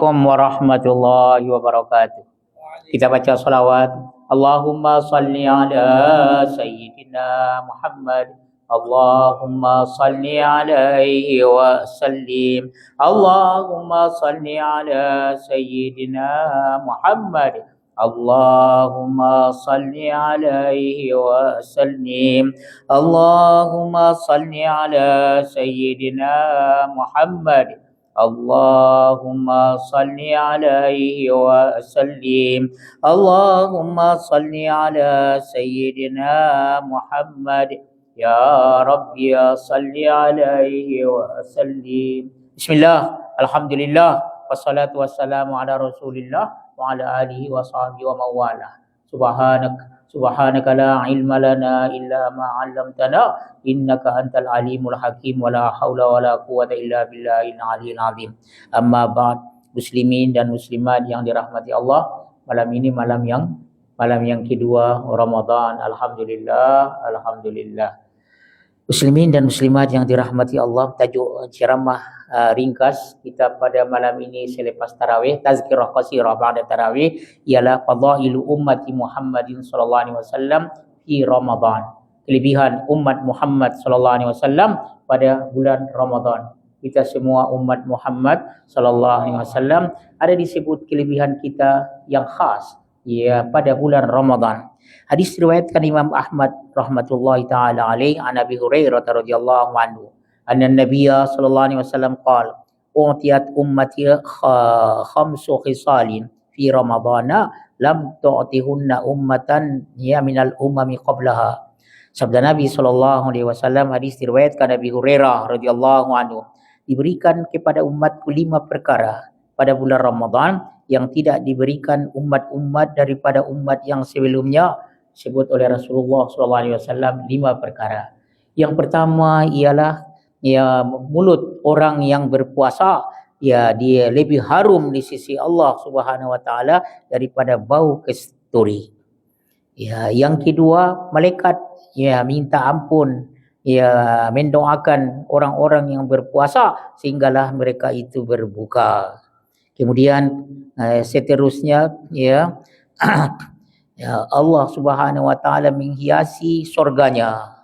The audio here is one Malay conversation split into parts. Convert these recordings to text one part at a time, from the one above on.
Assalamualaikum warahmatullahi wabarakatuh. Kita baca salawat. Allahumma salli ala Sayyidina Muhammad. Allahumma salli alaihi wa sallim. Allahumma salli ala Sayyidina Muhammad. Allahumma salli alaihi wa sallim. Allahumma salli ala Sayyidina Muhammad. Allahumma salli alaihi wa sallim. Allahumma salli ala Sayyidina Muhammad. Ya Rabbi ya salli alaihi wa sallim. Bismillah, alhamdulillah, wassalatu wassalamu ala Rasulillah wa ala alihi wa sahbihi wa mawala. Subhanaka la ilma lana illa ma 'allamtana innaka antal alimul hakim wa la haula wa la quwwata illa billahil aliyyil azim. Amma ba'd, muslimin dan muslimat yang dirahmati Allah, malam ini malam yang kedua Ramadan. Alhamdulillah. Muslimin dan muslimat yang dirahmati Allah, tajuk ceramah ringkas kita pada malam ini selepas tarawih, tazkirah qasirah ba'da tarawih, ialah fadailu ummati Muhammadin sallallahu alaihi wasallam fi Ramadan. Kelebihan umat Muhammad sallallahu alaihi wasallam pada bulan Ramadan. Kita semua umat Muhammad sallallahu alaihi wasallam ada disebut kelebihan kita yang khas ya pada bulan Ramadan. Hadis riwayatkan Imam Ahmad rahmatullahi taala alaihi an Abi Hurairah radhiyallahu anhu anna Nabiyya sallallahu alaihi wasallam qala utiyat ummati khamsu khisalin fi ramadana lam tu'tihunna ummatan ya minal umami qablaha. Sabda Nabi sallallahu alaihi wasallam, hadis diriwayatkan Abi Hurairah radhiyallahu anhu, diberikan kepada umatku 5 perkara pada bulan Ramadan yang tidak diberikan umat-umat daripada umat yang sebelumnya. Sebut oleh Rasulullah SAW 5 perkara. Yang pertama ialah ya mulut orang yang berpuasa, ya dia lebih harum di sisi Allah Subhanahu Wa Taala daripada bau kasturi. Ya, yang kedua, malaikat ya minta ampun, ya mendoakan orang-orang yang berpuasa sehinggalah mereka itu berbuka. Kemudian seterusnya ya ya Allah Subhanahu Wa Taala menghiasi surganya.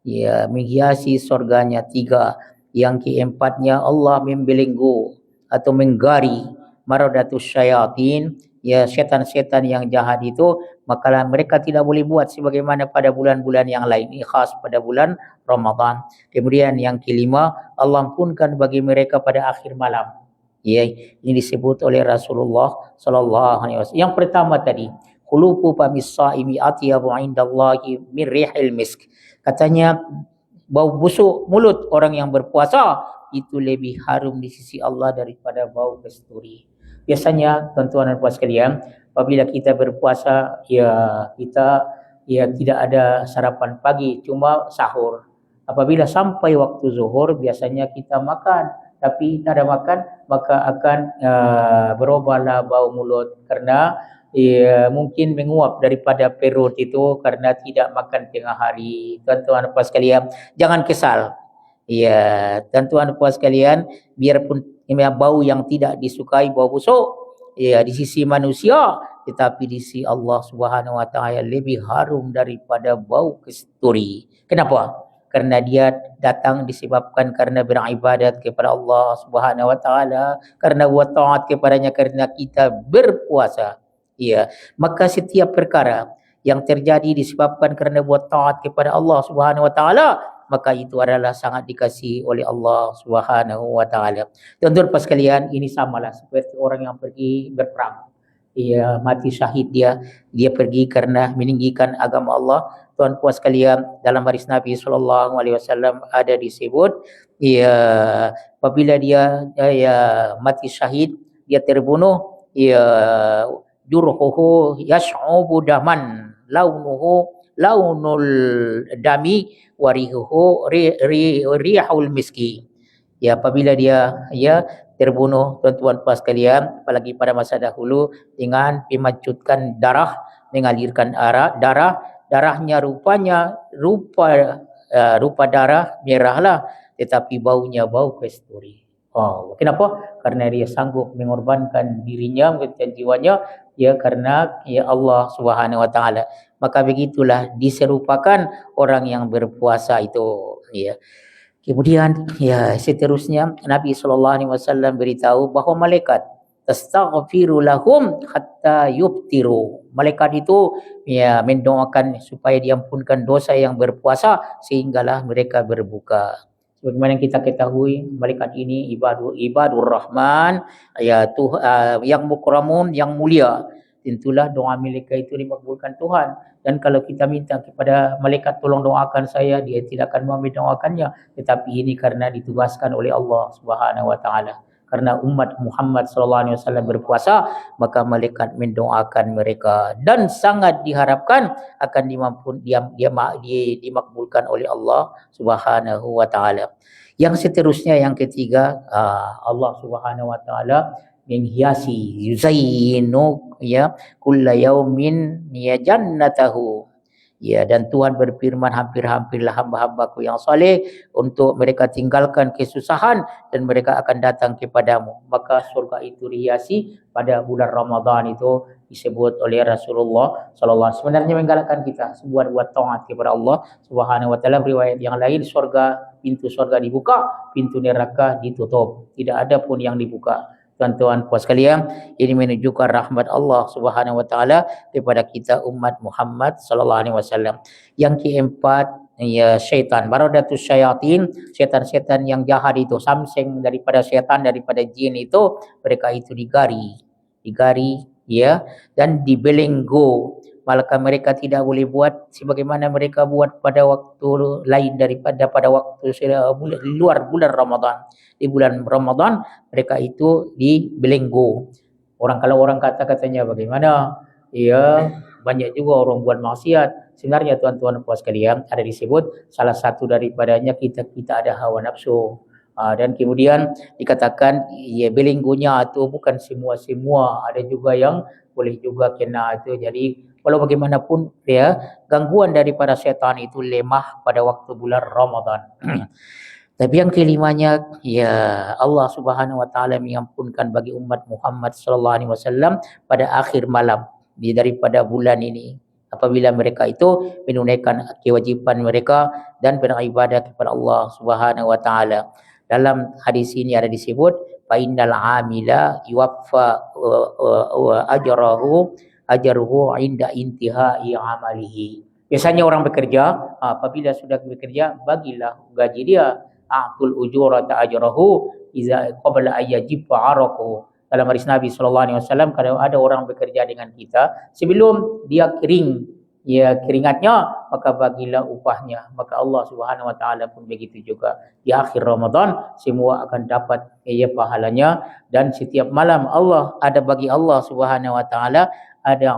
Ya, menghiasi surganya 3. Yang keempatnya Allah membelenggu atau menggari maradatus syayatin, ya syaitan-syaitan yang jahat itu, maka mereka tidak boleh buat sebagaimana pada bulan-bulan yang lain. Ini khas pada bulan Ramadan. Kemudian yang kelima, Allah ampunkan bagi mereka pada akhir malam. Ya, ini disebut oleh Rasulullah sallallahu alaihi wasallam. Yang pertama tadi, khulufu famis saimi atyabu indallahi min rihil misk. Katanya bau busuk mulut orang yang berpuasa itu lebih harum di sisi Allah daripada bau kasturi. Biasanya tuan-tuan dan puan sekalian, apabila kita berpuasa, ya kita ya tidak ada sarapan pagi, cuma sahur. Apabila sampai waktu zuhur, biasanya kita makan, tapi tak ada makan, maka akan berubahlah bau mulut karena mungkin menguap daripada perut itu karena tidak makan tengah hari. Tuan-tuan dan puan sekalian, jangan kesal. Ya, tuan-tuan dan puan sekalian, biarpun bau yang tidak disukai, bau busuk, ya di sisi manusia, tetapi di sisi Allah Subhanahu Wa Taala lebih harum daripada bau kasturi. Kenapa? Karena dia datang disebabkan karena beribadat kepada Allah Subhanahu Wa Taala, karena buat taat kepadanya, karena kita berpuasa. Ya, maka setiap perkara yang terjadi disebabkan kerana buat taat kepada Allah Subhanahu Wa Taala, maka itu adalah sangat dikasihi oleh Allah Subhanahu Wa Taala. Tuan-tuan dan sekalian, ini samalah seperti orang yang pergi berperang. Ia mati syahid, dia pergi kerana meninggikan agama Allah. Tuan puan sekalian, dalam hadis Nabi sallallahu alaihi wasallam ada disebut, ya apabila dia mati syahid, dia terbunuh, ya jurhuhu yash'ubu daman launuhu launul dami warihuhu rihul miski. Ya, apabila dia terbunuh, tuan-tuan puan sekalian, apalagi pada masa dahulu, dengan memanjutkan darah, mengalirkan darahnya rupa darah merahlah, tetapi baunya bau kasturi. Kenapa? Karena dia sanggup mengorbankan dirinya, mengorbankan jiwanya, ya karena ya Allah Subhanahu Wa Taala. Maka begitulah diserupakan orang yang berpuasa itu. Ya. Kemudian ya seterusnya Nabi SAW beritahu bahawa malaikat tastaghfiru lahum hatta yubtiru. Malaikat itu ya mendoakan supaya diampunkan dosa yang berpuasa sehinggalah mereka berbuka. Sebagaimana kita ketahui malaikat ini ibadur rahman ya yang mukramun yang mulia. Tentulah doa malaikat itu dimakbulkan Tuhan. Dan kalau kita minta kepada malaikat tolong doakan saya, dia tidak akan mau mendoakannya. Tetapi ini karena ditugaskan oleh Allah Subhanahu Wa Taala. Karena umat Muhammad SAW berpuasa, maka malaikat mendoakan mereka dan sangat diharapkan akan dimakbulkan oleh Allah Subhanahu Wa Taala. Yang seterusnya yang ketiga, Allah Subhanahu Wa Taala menghiasi yuzainu ya kulla yaumin ya jannatahu. Ya, dan Tuhan berfirman hampir-hampirlah hamba-hambaku yang soleh untuk mereka tinggalkan kesusahan dan mereka akan datang kepadamu. Maka surga itu dihiasi pada bulan Ramadan itu disebut oleh Rasulullah sallallahu alaihi wasallam. Sebenarnya menggalakkan kita buat taat kepada Allah Subhanahu wa taala. Riwayat yang lain pintu surga dibuka, pintu neraka ditutup. Tidak ada pun yang dibuka. Tuan-tuan puas sekalian, ini menunjukkan rahmat Allah Subhanahu Wa Taala kepada kita umat Muhammad Sallallahu Alaihi Wasallam. Yang keempat, ya syaitan, maradatus syayatin, setan-setan yang jahat itu, samseng daripada syaitan, daripada jin itu, mereka itu digari, ya, dan dibelenggu. Maka mereka tidak boleh buat sebagaimana mereka buat pada waktu lain daripada pada waktu luar bulan Ramadan. Di bulan Ramadan mereka itu dibelenggu. Kalau orang katanya bagaimana? Ya, banyak juga orang buat maksiat. Sebenarnya tuan-tuan puas sekalian, ada disebut salah satu daripadanya kita ada hawa nafsu. Dan kemudian dikatakan ya belenggunya itu bukan semua, ada juga yang boleh juga kena itu. Jadi walau bagaimanapun ya gangguan daripada syaitan itu lemah pada waktu bulan Ramadan. Tapi yang kelimanya ya Allah Subhanahu Wa Taala mengampunkan bagi umat Muhammad Sallallahu Alaihi Wasallam pada akhir malam daripada bulan ini apabila mereka itu menunaikan kewajipan mereka dan beribadah kepada Allah Subhanahu Wa Taala. Dalam hadis ini ada disebut fa innal amila yuwaffa ajruhu inda intihai amalihi. Biasanya orang bekerja, apabila sudah bekerja bagilah gaji dia. A'tul ujurata ajrahu iza qabla ayyajib fa'araku. Dalam hadis Nabi sallallahu alaihi wasallam, kalau ada orang bekerja dengan kita sebelum dia keringatnya, maka bagilah upahnya. Maka Allah Subhanahu Wa Taala pun begitu juga. Di akhir Ramadan semua akan dapat pahalanya, dan setiap malam Allah ada bagi Allah Subhanahu Wa Taala ada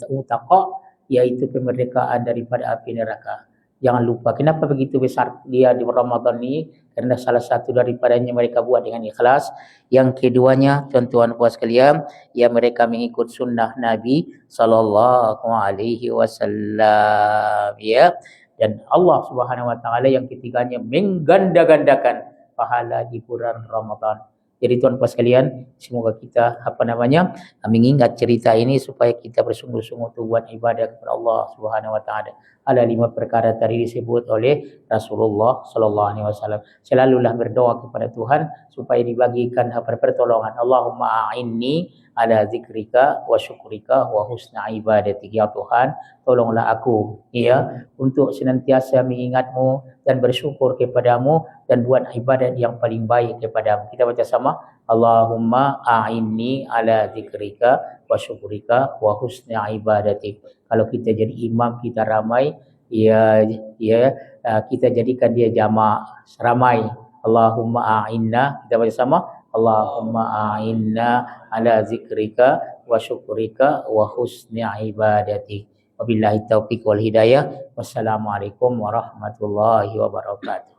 utaqa, yaitu kemerdekaan daripada api neraka. Jangan lupa, kenapa begitu besar dia di Ramadan ini? Karena salah satu daripadanya mereka buat dengan ikhlas. Yang keduanya, tuan-tuan puas sekalian, ya mereka mengikut sunnah Nabi Sallallahu Alaihi Wasallam. Ya, dan Allah Subhanahu Wa Taala yang ketiganya mengganda-gandakan pahala di bulan Ramadan. Jadi tuan puas sekalian, semoga kita mengingat cerita ini supaya kita bersungguh-sungguh buat ibadah kepada Allah Subhanahu Wa Taala. Ada 5 perkara tadi disebut oleh Rasulullah Sallallahu Alaihi Wasallam. Selalulah berdoa kepada Tuhan supaya dibagikan pertolongan. Allahumma a'inni ala zikrika wa syukrika wa husna ibadatik. Ya Tuhan, tolonglah aku ya untuk senantiasa mengingatmu dan bersyukur kepadamu dan buat ibadat yang paling baik kepadamu. Kita baca sama. Allahumma a'inni ala zikrika wa syukrika wa husna ibadatik. Kalau kita jadi imam, kita ramai, kita jadikan dia jamaah ramai. Allahumma a'inna, kita baca sama. Allahumma a'inna ala zikrika wa syukrika wa husni ibadatik. Wabillahi taufiq wal hidayah. Wassalamualaikum warahmatullahi wabarakatuh.